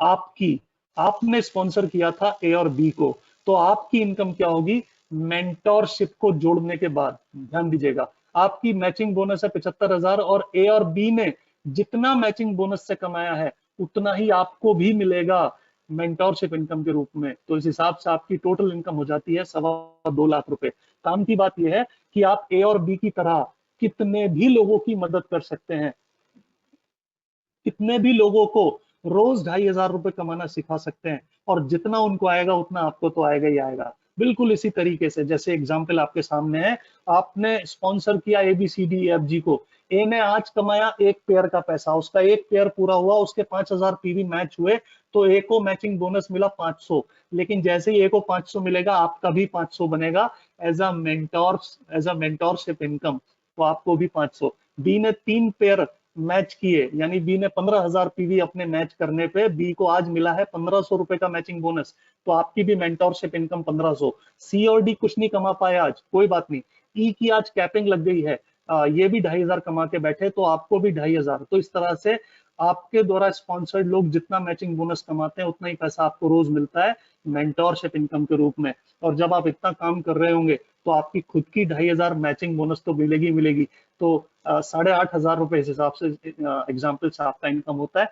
[SPEAKER 1] आपने स्पॉन्सर किया था ए और बी को, तो आपकी इनकम क्या होगी, मेंटोरशिप को जोड़ने के बाद, ध्यान दीजिएगा, आपकी मैचिंग बोनस है 75,000, और ए और बी ने जितना मैचिंग बोनस से कमाया है उतना ही आपको भी मिलेगा मेंटोरशिप इनकम के रूप में। तो इस हिसाब से आपकी टोटल इनकम हो जाती है 2.25 लाख रुपए। काम की बात यह है कि आप ए और बी की तरह कितने भी लोगों की मदद कर सकते हैं, कितने भी लोगों को रोज 2,500 रुपए कमाना सिखा सकते हैं, और जितना उनको आएगा उतना आपको तो आएगा ही आएगा। बिल्कुल इसी तरीके से जैसे एग्जाम्पल आपके सामने है, आपने स्पॉन्सर किया ABCDEFG को, ए ने आज कमाया 1 पेयर का पैसा, उसका 1 पेयर पूरा हुआ, उसके 5,000 पीवी मैच हुए, तो ए को मैचिंग बोनस मिला 500। लेकिन जैसे ही ए को 500 मिलेगा, आपका भी 500 बनेगा एज अ मेंटोरशिप इनकम, तो आपको भी 500। बी ने 3 पेयर मैच किए, यानी बी ने 15,000 पीवी अपने मैच करने पे बी को आज मिला है 1,500 रुपए का मैचिंग बोनस, तो आपकी भी मेंटोरशिप इनकम 1,500। सी और डी कुछ नहीं कमा पाए आज, कोई बात नहीं, ई की आज कैपिंग लग गई है, ये भी 2,500 कमा के बैठे, तो आपको भी 2,500। तो इस तरह से आपके द्वारा स्पॉन्सर्ड लोग जितना मैचिंग बोनस कमाते हैं उतना ही पैसा आपको रोज मिलता है मेंटोरशिप इनकम के रूप में। और जब आप इतना काम कर रहे होंगे तो आपकी खुद की 2,500 मैचिंग बोनस तो मिलेगी मिलेगी, तो 8,500 रुपए इस हिसाब से एग्जाम्पल से आपका इनकम होता है।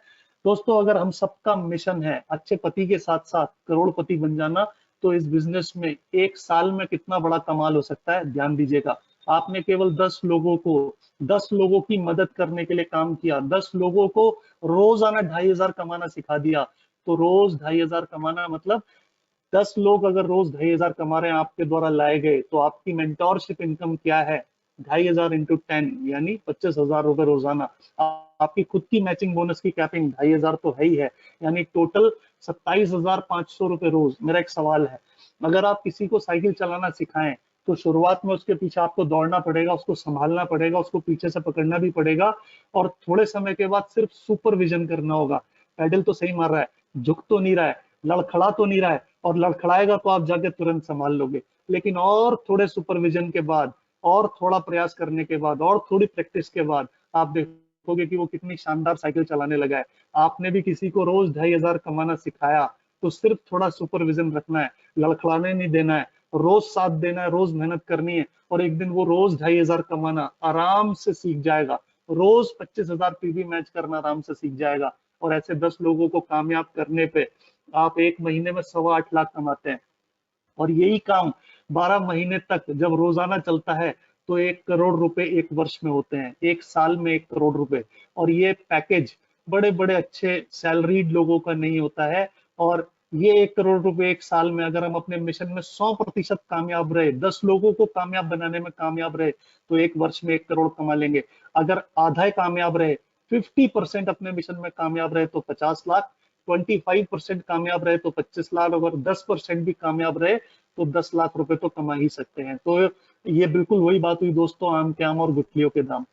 [SPEAKER 1] दोस्तों, अगर हम सबका मिशन है अच्छे पति के साथ साथ करोड़पति बन जाना, तो इस बिजनेस में 1 साल में कितना बड़ा कमाल हो सकता है, ध्यान दीजिएगा। आपने केवल 10 लोगों की मदद करने के लिए काम किया, 10 लोगों को रोजाना 2,500 कमाना सिखा दिया। तो रोज 2,500 कमाना मतलब 10 लोग अगर रोज 2,500 कमा रहे हैं आपके द्वारा लाए गए, तो आपकी मेंटोरशिप इनकम क्या है, 2,500 इंटू 10 यानी 25,000 रुपए रोजाना। आपकी खुद की मैचिंग बोनस की कैपिंग 2,500 तो है ही है, यानी टोटल 27,500 रुपए रोज। मेरा एक सवाल है, अगर आप किसी को साइकिल चलाना सिखाएं तो शुरुआत में उसके पीछे आपको दौड़ना पड़ेगा, उसको संभालना पड़ेगा, उसको पीछे से पकड़ना भी पड़ेगा, और थोड़े समय के बाद सिर्फ सुपरविजन करना होगा। पैडल तो सही मार रहा है, झुक तो नहीं रहा है, लड़खड़ा तो नहीं रहा है, और लड़खड़ाएगा तो आप जाके तुरंत संभाल लोगे। लेकिन और थोड़े सुपरविजन के बाद, और थोड़ा प्रयास करने के बाद, और थोड़ी प्रैक्टिस के बाद आप देखोगे कि वो कितनी शानदार साइकिल चलाने लगा है। आपने भी किसी को रोज 2,500 कमाना सिखाया, तो सिर्फ थोड़ा सुपरविजन रखना है, लड़खड़ाने नहीं देना है, रोज साथ देना है, रोज मेहनत करनी है, और एक दिन वो रोज 2,500 कमाना आराम से सीख जाएगा, रोज 25,000 पीवी मैच करना आराम से सीख जाएगा। और ऐसे 10 लोगों को कामयाब करने पे आप एक महीने में 8.25 लाख कमाते हैं। और यही काम 12 महीने तक जब रोजाना चलता है तो 1 करोड़ रुपए एक वर्ष में होते हैं, एक साल में 1 करोड़ रुपए। और ये पैकेज बड़े बड़े अच्छे सैलरीड लोगों का नहीं होता है। और ये 1 करोड़ रुपए एक साल में अगर हम अपने मिशन में 100% कामयाब रहे, 10 लोगों को कामयाब बनाने में कामयाब रहे, तो एक वर्ष में 1 करोड़ कमा लेंगे। अगर आधा कामयाब रहे, 50% अपने मिशन में कामयाब रहे तो 50 लाख, 25% कामयाब रहे तो 25 लाख, अगर 10% भी कामयाब रहे तो 10 लाख रुपए तो कमा ही सकते हैं। तो ये बिल्कुल वही बात हुई दोस्तों, आम के आम और गुठलियों के दाम।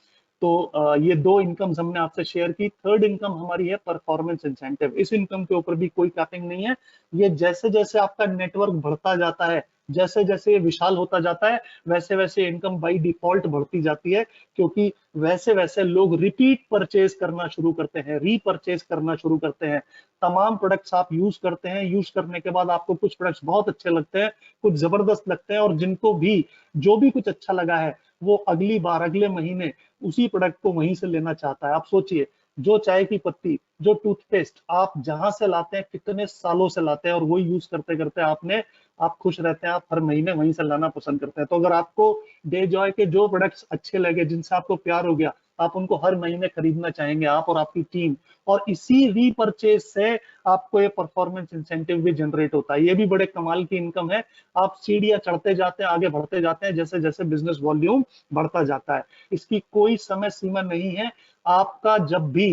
[SPEAKER 1] तो ये दो इनकम्स हमने आपसे शेयर की। थर्ड इनकम हमारी है परफॉर्मेंस इंसेंटिव। इस इनकम के ऊपर भी कोई कैपिंग नहीं है। ये जैसे जैसे आपका नेटवर्क बढ़ता जाता है, जैसे जैसे ये विशाल होता जाता है, वैसे वैसे इनकम बाय डिफॉल्ट बढ़ती जाती है, क्योंकि वैसे वैसे लोग रिपीट परचेज करना शुरू करते हैं, रीपरचेज करना शुरू करते हैं। तमाम प्रोडक्ट्स आप यूज करते हैं, यूज करने के बाद आपको कुछ प्रोडक्ट्स बहुत अच्छे लगते हैं, कुछ जबरदस्त लगते हैं, और जिनको भी जो भी कुछ अच्छा लगा है वो अगली बार अगले महीने उसी प्रोडक्ट को वहीं से लेना चाहता है। आप सोचिए, जो चाय की पत्ती, जो टूथपेस्ट आप जहां से लाते हैं, कितने सालों से लाते हैं, और वही यूज करते करते आप खुश रहते हैं, आप हर महीने वहीं से लाना पसंद करते हैं। तो अगर आपको डे जॉय के जो प्रोडक्ट्स अच्छे लगे, जिनसे आपको प्यार हो गया, आप उनको हर महीने खरीदना चाहेंगे, आप और आपकी टीम। और इसी रीपरचेज से आपको ये परफॉर्मेंस इंसेंटिव भी जनरेट होता है। ये भी बड़े कमाल की इनकम है। आप सीढ़ियां चढ़ते जाते हैं, आगे बढ़ते जाते हैं, जैसे जैसे बिजनेस वॉल्यूम बढ़ता जाता है। इसकी कोई समय सीमा नहीं है। आपका जब भी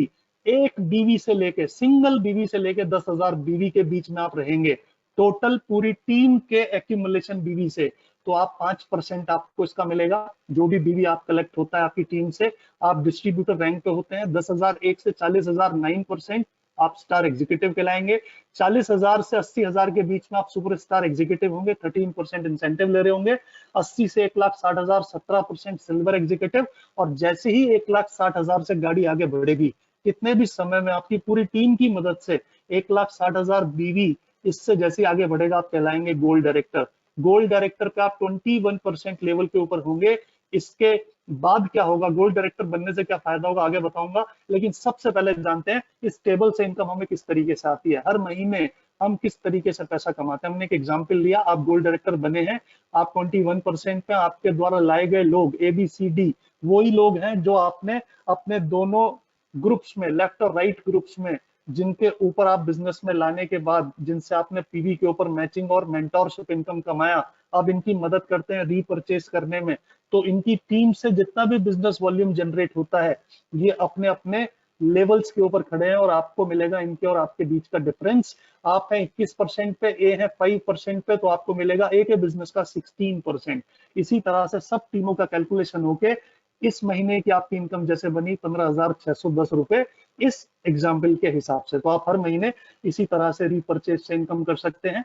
[SPEAKER 1] एक बीवी से लेके, सिंगल बीवी से लेके 10,000 बीवी के बीच में आप रहेंगे, टोटल पूरी टीम के एक्यूमुलेशन बीवी से, तो आप 5% आपको इसका मिलेगा। जो भी बीवी आप कलेक्ट होता है आपकी टीम से, आप डिस्ट्रीब्यूटर रैंक पे होते हैं। 10,001 से 40,000 9%, आप स्टार एग्जीक्यूटिव कहलाएंगे। 40,000 से 80,000 के बीच में आप सुपर स्टार एग्जीक्यूटिव होंगे, 13% इंसेंटिव ले रहे होंगे। 80 से 1,60,000 17% सिल्वर एग्जीक्यूटिव। और जैसे ही 1,60,000 से गाड़ी आगे बढ़ेगी, कितने भी समय में आपकी पूरी टीम की मदद से 1,60,000 बीवी, इससे जैसे आगे बढ़ेगा आप कहलाएंगे गोल्ड डायरेक्टर। गोल्ड डायरेक्टर पे आप 21% लेवल के ऊपर होंगे। इसके बाद क्या होगा, गोल्ड डायरेक्टर बनने से क्या फायदा होगा, आगे बताऊंगा। लेकिन सबसे पहले जानते हैं इस टेबल से इनकम हमें किस तरीके से आती है, हर महीने हम किस तरीके से पैसा कमाते हैं। हमने एक एग्जाम्पल लिया, आप गोल्ड डायरेक्टर बने हैं, आप 21% पे, आपके द्वारा लाए गए लोग ABCD वही लोग हैं जो आपने अपने दोनों ग्रुप्स में, लेफ्ट और राइट ग्रुप्स में, जिनके ऊपर आप बिजनेस में लाने के बाद, जिनसे आपने पीवी के ऊपर मैचिंग और मेंटोरशिप इनकम कमाया, अब इनकी मदद करते हैं रीपरचेज करने में। तो इनकी टीम से जितना भी बिजनेस वॉल्यूम जनरेट होता है, ये अपने अपने लेवल्स के ऊपर खड़े हैं, और आपको मिलेगा इनके और आपके बीच का डिफरेंस। आप हैं 21% पे, ए है 5% पे, तो आपको मिलेगा ए के बिजनेस का 16%। इसी तरह से सब टीमों का कैलकुलेशन होके इस महीने की आपकी इनकम जैसे बनी 15,610 रुपए इस एग्जाम्पल के हिसाब से। तो आप हर महीने इसी तरह से रीपरचेज से इनकम कर सकते हैं।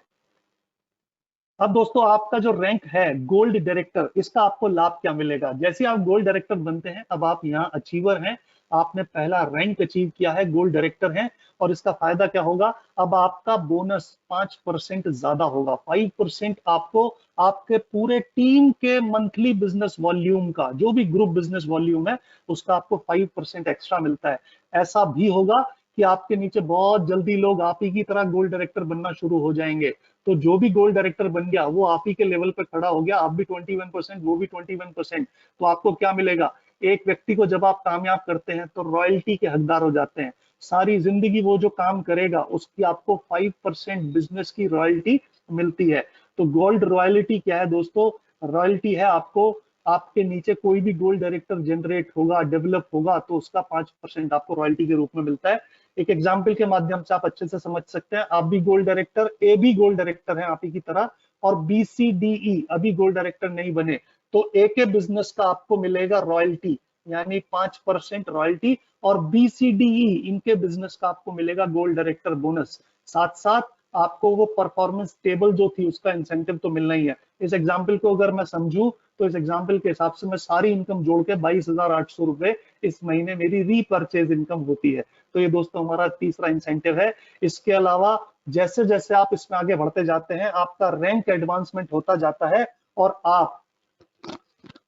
[SPEAKER 1] अब दोस्तों, आपका जो रैंक है गोल्ड डायरेक्टर, इसका आपको लाभ क्या मिलेगा। जैसे आप गोल्ड डायरेक्टर बनते हैं, अब आप यहाँ अचीवर हैं, आपने पहला रैंक अचीव किया है, गोल्ड डायरेक्टर हैं। और इसका फायदा क्या होगा, अब आपका बोनस 5% ज्यादा होगा। 5% आपको आपके पूरे टीम के मंथली बिजनेस वॉल्यूम का, जो भी ग्रुप बिजनेस वॉल्यूम है, उसका आपको 5% एक्स्ट्रा मिलता है। ऐसा भी होगा कि आपके नीचे बहुत जल्दी लोग आप ही की तरह गोल्ड डायरेक्टर बनना शुरू हो जाएंगे। तो जो भी गोल्ड डायरेक्टर बन गया वो आप ही के लेवल पे खड़ा हो गया, आप भी 21%, वो भी 21%। तो आपको क्या मिलेगा, एक व्यक्ति को जब आप कामयाब करते हैं तो रॉयल्टी के हकदार हो जाते हैं। सारी जिंदगी वो जो काम करेगा उसकी आपको 5% बिजनेस की रॉयल्टी मिलती है। तो गोल्ड रॉयल्टी क्या है दोस्तों, रॉयल्टी है आपको, आपके नीचे कोई भी गोल्ड डायरेक्टर जनरेट होगा, डेवलप होगा, तो उसका 5% आपको रॉयल्टी के रूप में मिलता है। एक एग्जाम्पल के माध्यम से आप अच्छे से समझ सकते हैं। आप भी गोल्ड डायरेक्टर, ए भी गोल्ड डायरेक्टर हैं आप ही की तरह, और BCDE अभी गोल्ड डायरेक्टर नहीं बने, तो ए के बिजनेस का आपको मिलेगा रॉयल्टी, यानी 5% रॉयल्टी, और BCDE इनके बिजनेस का आपको मिलेगा गोल्ड डायरेक्टर बोनस। साथ साथ आपको वो परफॉर्मेंस टेबल जो थी उसका इंसेंटिव तो मिलना ही है। इस एग्जाम्पल को अगर मैं समझूं, तो इस एग्जाम्पल के हिसाब से मैं सारी इनकम जोड़ के 22,800 रुपए इस महीने मेरी रीपरचेज इनकम होती है। तो ये दोस्तों हमारा तीसरा इंसेंटिव है। इसके अलावा जैसे जैसे आप इसमें आगे बढ़ते जाते हैं, आपका रैंक एडवांसमेंट होता जाता है, और आप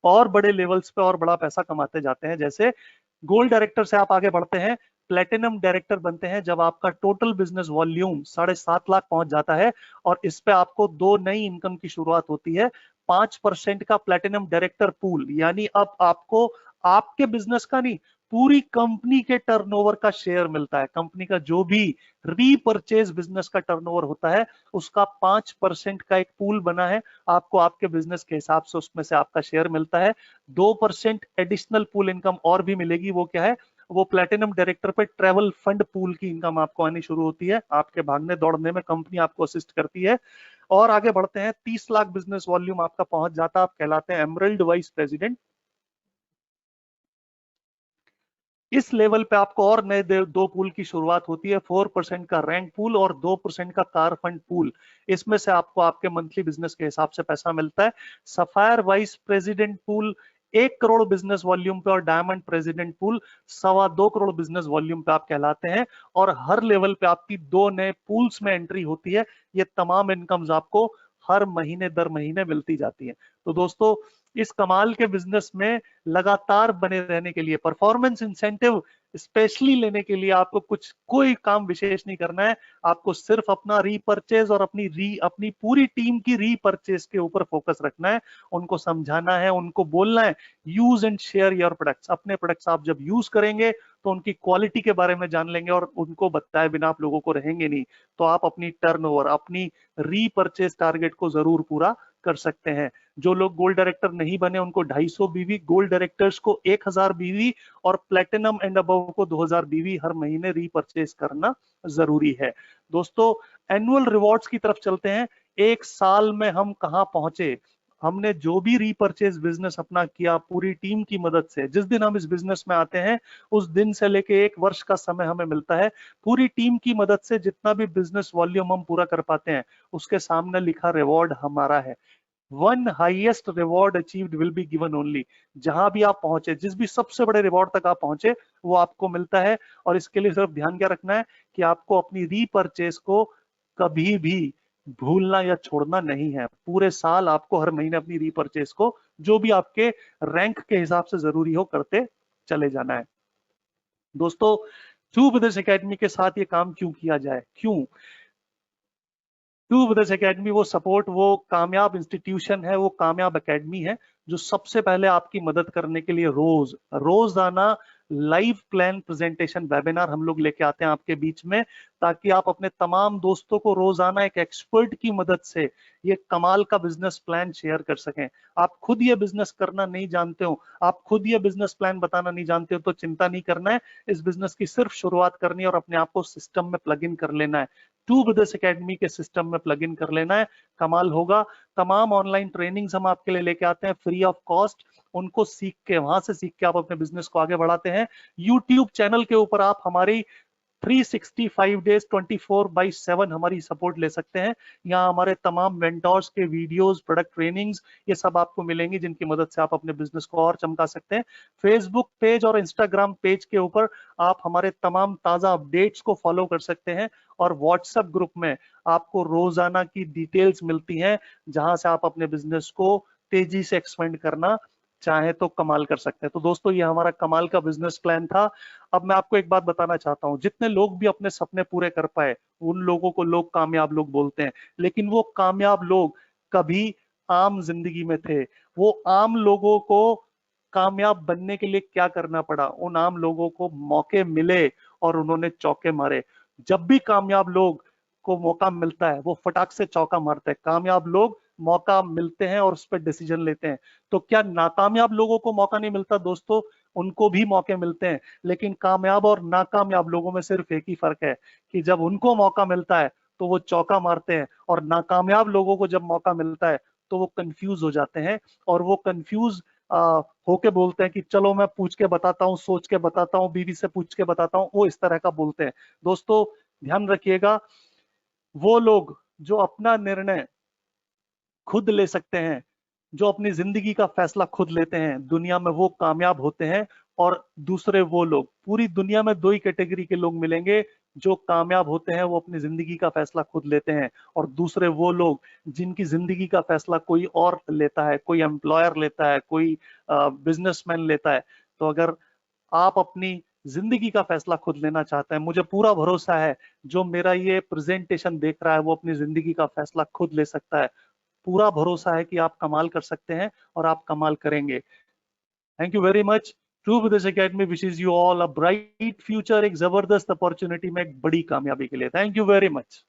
[SPEAKER 1] और बड़े लेवल्स पे और बड़ा पैसा कमाते जाते हैं। जैसे गोल्ड डायरेक्टर से आप आगे बढ़ते हैं, प्लेटिनम डायरेक्टर बनते हैं जब आपका टोटल बिजनेस वॉल्यूम 7.5 लाख पहुंच जाता है और इस पे आपको 2 नई इनकम की शुरुआत होती है। 5% का प्लेटिनम डायरेक्टर पूल, यानी अब आपको आपके बिजनेस का नहीं, पूरी कंपनी के टर्नओवर का शेयर मिलता है। कंपनी का जो भी रीपरचेज बिजनेस का टर्नओवर होता है उसका 5% का एक पूल बना है। आपको आपके बिजनेस के हिसाब से उसमें से आपका शेयर मिलता है। 2% एडिशनल पूल इनकम और भी मिलेगी। वो क्या है? वो प्लेटिनम डायरेक्टर पे ट्रेवल फंड पूल की इनकम आपको आनी शुरू होती है। आपके भागने दौड़ने में कंपनी आपको असिस्ट करती है। और आगे बढ़ते हैं, 30 लाख बिजनेस वॉल्यूम आपका पहुंच जाता है, आप कहलाते हैं एमरल्ड वाइस प्रेसिडेंट। इस लेवल पे आपको और नए 2 पूल की शुरुआत होती है, 4% का रैंक पूल और 2% का कार फंड पूल। इसमें से आपको आपके मंथली बिजनेस के हिसाब से पैसा मिलता है। Sapphire vice president pool 1 crore business volume पे और diamond president pool 2.25 crore business volume पे आप कहलाते हैं। और हर लेवल पे आपकी 2 नए पूल्स में एंट्री होती है। ये तमाम इनकम्स आपको हर महीने दर महीने मिलती जाती है। तो दोस्तों, इस कमाल के बिजनेस में लगातार बने रहने के लिए, परफॉर्मेंस इंसेंटिव स्पेशली लेने के लिए आपको कोई काम विशेष नहीं करना है। आपको सिर्फ अपना रीपरचेज और अपनी पूरी टीम की रीपरचेज के ऊपर फोकस रखना है। उनको समझाना है, उनको बोलना है use and share your products. अपने प्रोडक्ट्स आप जब यूज करेंगे तो उनकी क्वालिटी के बारे में जान लेंगे और उनको बताए बिना आप लोगों को रहेंगे नहीं। तो आप अपनी टर्नओवर, अपनी रीपरचेज टारगेट को जरूर पूरा कर सकते हैं। जो लोग गोल्ड डायरेक्टर नहीं बने उनको 250 बीवी, गोल्ड डायरेक्टर्स को 1000 बीवी और प्लेटिनम एंड अबव को 2000 बीवी हर महीने रीपरचेज करना जरूरी है। दोस्तों, एनुअल रिवॉर्ड्स की तरफ चलते हैं। 1 साल में हम कहां पहुंचे? हमने जो भी रीपरचेज बिजनेस अपना किया पूरी टीम की मदद से, जिस दिन हम इस बिजनेस में आते हैं उस दिन से लेके 1 वर्ष का समय हमें मिलता है। पूरी टीम की मदद से जितना भी बिजनेस वॉल्यूम हम पूरा कर पाते हैं उसके सामने लिखा रिवॉर्ड हमारा है। 1 highest reward achieved will be given only. जहां भी आप पहुंचे, जिस भी सबसे बड़े रिवॉर्ड तक आप पहुंचे, वो आपको मिलता है। और इसके लिए सिर्फ ध्यान क्या रखना है कि आपको अपनी रीपरचेज को कभी भी भूलना या छोड़ना नहीं है। पूरे साल आपको हर महीने अपनी रीपरचेज को जो भी आपके रैंक के हिसाब से जरूरी हो करते चले जाना है। दोस्तों, ट्रू ब्रदर्स एकेडमी के साथ ये काम क्यों किया जाए? क्यों ट्रू ब्रदर्स एकेडमी वो सपोर्ट, वो कामयाब इंस्टीट्यूशन है, वो कामयाब एकेडमी है जो सबसे पहले आपकी मदद करने के लिए रोजाना लाइव प्लान प्रेजेंटेशन वेबिनार हम लोग लेके आते हैं आपके बीच में, ताकि आप अपने तमाम दोस्तों को रोजाना एक एक्सपर्ट की मदद से ये कमाल का बिजनेस प्लान शेयर कर सकें। आप खुद ये बिजनेस करना नहीं जानते हो, आप खुद ये बिजनेस प्लान बताना नहीं जानते हो, तो चिंता नहीं करना है। इस बिजनेस की सिर्फ शुरुआत करनी है और अपने आप को सिस्टम में प्लग इन कर लेना है। ट्रू ब्रदर्स एकेडमी के सिस्टम में प्लग इन कर लेना है, कमाल होगा। तमाम ऑनलाइन ट्रेनिंग्स हम आपके लिए लेके आते हैं फ्री ऑफ कॉस्ट। उनको सीख के, वहां से सीख के आप अपने बिजनेस को आगे बढ़ाते हैं। यूट्यूब चैनल के ऊपर आप हमारी 365 डेज 24/7 हमारी सपोर्ट ले सकते हैं। यहाँ हमारे तमाम मेंटोर्स के वीडियोस, प्रोडक्ट ट्रेनिंग्स, ये सब आपको मिलेंगी जिनकी मदद से आप अपने बिजनेस को और चमका सकते हैं। फेसबुक पेज और इंस्टाग्राम पेज के ऊपर आप हमारे तमाम ताजा अपडेट्स को फॉलो कर सकते हैं। और व्हाट्सएप ग्रुप में आपको रोजाना की डिटेल्स मिलती हैं जहां से आप अपने बिजनेस को तेजी से एक्सपेंड करना चाहे तो कमाल कर सकते हैं। तो दोस्तों, ये हमारा कमाल का बिजनेस प्लान था। अब मैं आपको एक बात बताना चाहता हूं, जितने लोग भी अपने सपने पूरे कर पाए उन लोगों को लोग कामयाब लोग बोलते हैं। लेकिन वो कामयाब लोग कभी आम जिंदगी में थे। वो आम लोगों को कामयाब बनने के लिए क्या करना पड़ा? उन आम लोगों को मौके मिले और उन्होंने चौके मारे। जब भी कामयाब लोग को मौका मिलता है वो फटाक से चौका मारते हैं। कामयाब लोग मौका मिलते हैं और उस पर डिसीजन लेते हैं। तो क्या नाकामयाब लोगों को मौका नहीं मिलता? दोस्तों, उनको भी मौके मिलते हैं। लेकिन कामयाब और नाकामयाब लोगों में सिर्फ एक ही फर्क है कि जब उनको मौका मिलता है तो वो चौका मारते हैं, और नाकामयाब लोगों को जब मौका मिलता है तो वो कंफ्यूज हो जाते हैं। और वो कंफ्यूज होके बोलते हैं कि चलो मैं पूछ के बताता हूँ, सोच के बताता हूँ, बीवी से पूछ के बताता हूँ, वो इस तरह का बोलते हैं। दोस्तों, ध्यान रखिएगा, वो लोग जो अपना निर्णय खुद ले सकते हैं, जो अपनी जिंदगी का फैसला खुद लेते हैं, दुनिया में वो कामयाब होते हैं। और दूसरे वो लोग, पूरी दुनिया में 2 ही कैटेगरी के लोग मिलेंगे जो कामयाब होते हैं, वो अपनी जिंदगी का फैसला खुद लेते हैं। और दूसरे वो लोग जिनकी जिंदगी का फैसला कोई और लेता है, कोई एम्प्लॉयर लेता है, कोई बिजनेसमैन लेता है। तो अगर आप अपनी जिंदगी का फैसला खुद लेना चाहते हैं। मुझे पूरा भरोसा है जो मेरा ये प्रेजेंटेशन देख रहा है वो अपनी जिंदगी का फैसला खुद ले सकता है। पूरा भरोसा है कि आप कमाल कर सकते हैं और आप कमाल करेंगे। Thank you very much. True Videsh academy wishes you all a bright future, एक जबरदस्त अपॉर्चुनिटी में एक बड़ी कामयाबी के लिए। Thank you very much.